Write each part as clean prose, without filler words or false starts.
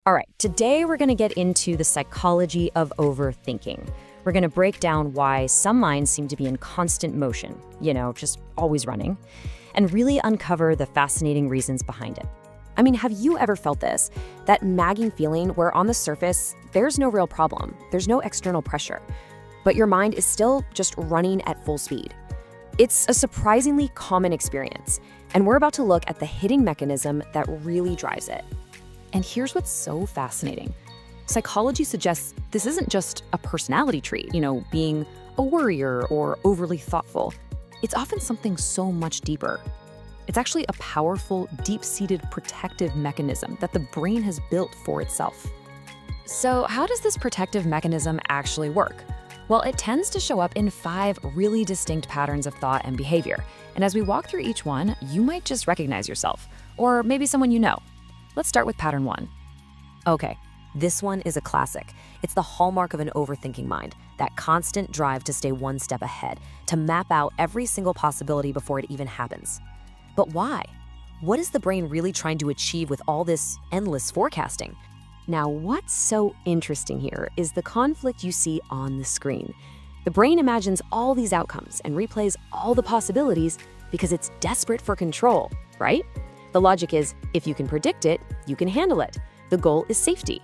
All right, today we're going to get into the psychology of overthinking. We're going to break down why some minds seem to be in constant motion, just always running, and really uncover the fascinating reasons behind it. I mean, have you ever felt this? That nagging feeling where on the surface, there's no real problem, there's no external pressure, but your mind is still just running at full speed. It's a surprisingly common experience, and we're about to look at the hidden mechanism that really drives it. And here's what's so fascinating. Psychology suggests this isn't just a personality trait, being a worrier or overly thoughtful. It's often something so much deeper. It's actually a powerful, deep-seated protective mechanism that the brain has built for itself. So how does this protective mechanism actually work? Well, it tends to show up in 5 really distinct patterns of thought and behavior. And as we walk through each one, you might just recognize yourself, or maybe someone you know. Let's start with pattern 1. Okay, this one is a classic. It's the hallmark of an overthinking mind, that constant drive to stay one step ahead, to map out every single possibility before it even happens. But why? What is the brain really trying to achieve with all this endless forecasting? Now, what's so interesting here is the conflict you see on the screen. The brain imagines all these outcomes and replays all the possibilities because it's desperate for control, right? The logic is, if you can predict it, you can handle it. The goal is safety.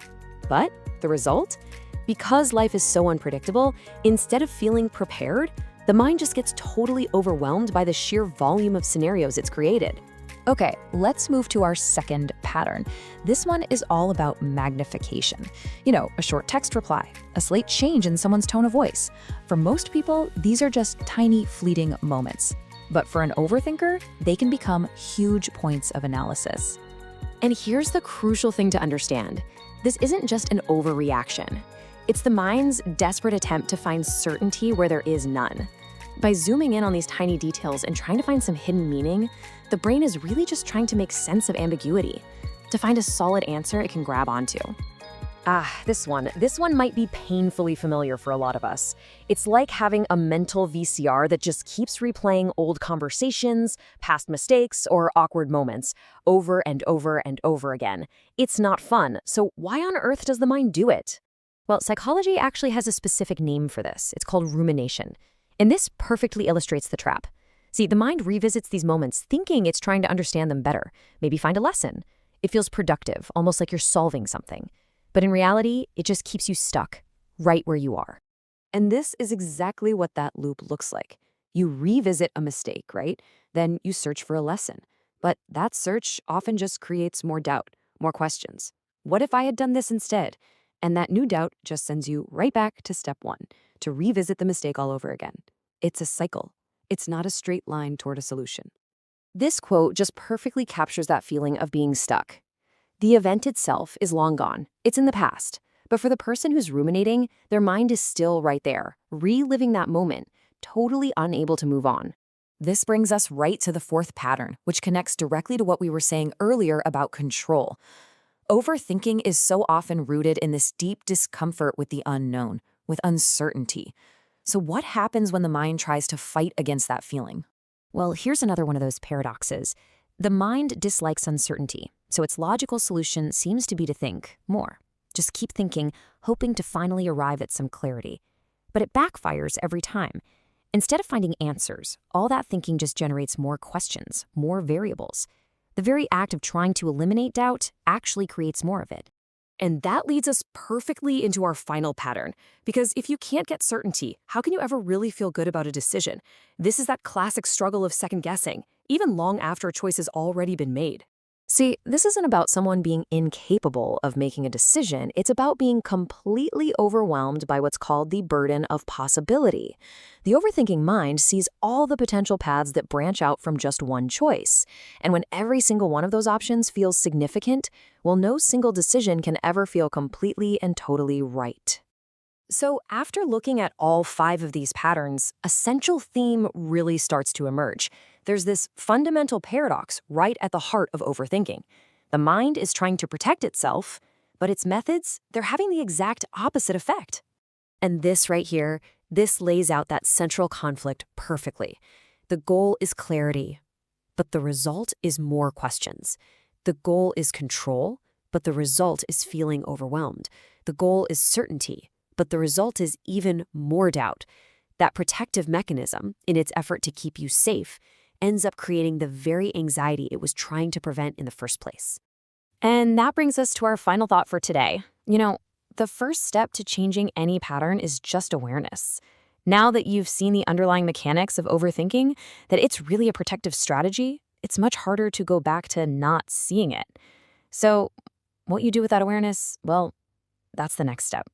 But the result? Because life is so unpredictable, instead of feeling prepared, the mind just gets totally overwhelmed by the sheer volume of scenarios it's created. Okay, let's move to our second pattern. This one is all about magnification. A short text reply, a slight change in someone's tone of voice. For most people, these are just tiny, fleeting moments. But for an overthinker, they can become huge points of analysis. And here's the crucial thing to understand. This isn't just an overreaction. It's the mind's desperate attempt to find certainty where there is none. By zooming in on these tiny details and trying to find some hidden meaning, the brain is really just trying to make sense of ambiguity, to find a solid answer it can grab onto. This one might be painfully familiar for a lot of us. It's like having a mental VCR that just keeps replaying old conversations, past mistakes, or awkward moments over and over and over again. It's not fun, so why on earth does the mind do it? Well, psychology actually has a specific name for this. It's called rumination. And this perfectly illustrates the trap. See, the mind revisits these moments thinking it's trying to understand them better, maybe find a lesson. It feels productive, almost like you're solving something. But in reality, it just keeps you stuck right where you are. And this is exactly what that loop looks like. You revisit a mistake, right? Then you search for a lesson. But that search often just creates more doubt, more questions. What if I had done this instead? And that new doubt just sends you right back to step 1, to revisit the mistake all over again. It's a cycle. It's not a straight line toward a solution. This quote just perfectly captures that feeling of being stuck. The event itself is long gone. It's in the past. But for the person who's ruminating, their mind is still right there, reliving that moment, totally unable to move on. This brings us right to the 4th pattern, which connects directly to what we were saying earlier about control. Overthinking is so often rooted in this deep discomfort with the unknown, with uncertainty. So what happens when the mind tries to fight against that feeling? Well, here's another one of those paradoxes. The mind dislikes uncertainty, so its logical solution seems to be to think more. Just keep thinking, hoping to finally arrive at some clarity. But it backfires every time. Instead of finding answers, all that thinking just generates more questions, more variables. The very act of trying to eliminate doubt actually creates more of it. And that leads us perfectly into our final pattern. Because if you can't get certainty, how can you ever really feel good about a decision? This is that classic struggle of second guessing, even long after a choice has already been made. See, this isn't about someone being incapable of making a decision. It's about being completely overwhelmed by what's called the burden of possibility. The overthinking mind sees all the potential paths that branch out from just one choice. And when every single one of those options feels significant, well, no single decision can ever feel completely and totally right. So after looking at all 5 of these patterns, a central theme really starts to emerge. There's this fundamental paradox right at the heart of overthinking. The mind is trying to protect itself, but its methods, they're having the exact opposite effect. And this right here, this lays out that central conflict perfectly. The goal is clarity, but the result is more questions. The goal is control, but the result is feeling overwhelmed. The goal is certainty, but the result is even more doubt. That protective mechanism, in its effort to keep you safe, ends up creating the very anxiety it was trying to prevent in the first place. And that brings us to our final thought for today. The first step to changing any pattern is just awareness. Now that you've seen the underlying mechanics of overthinking, that it's really a protective strategy, it's much harder to go back to not seeing it. So, what you do with that awareness, well, that's the next step.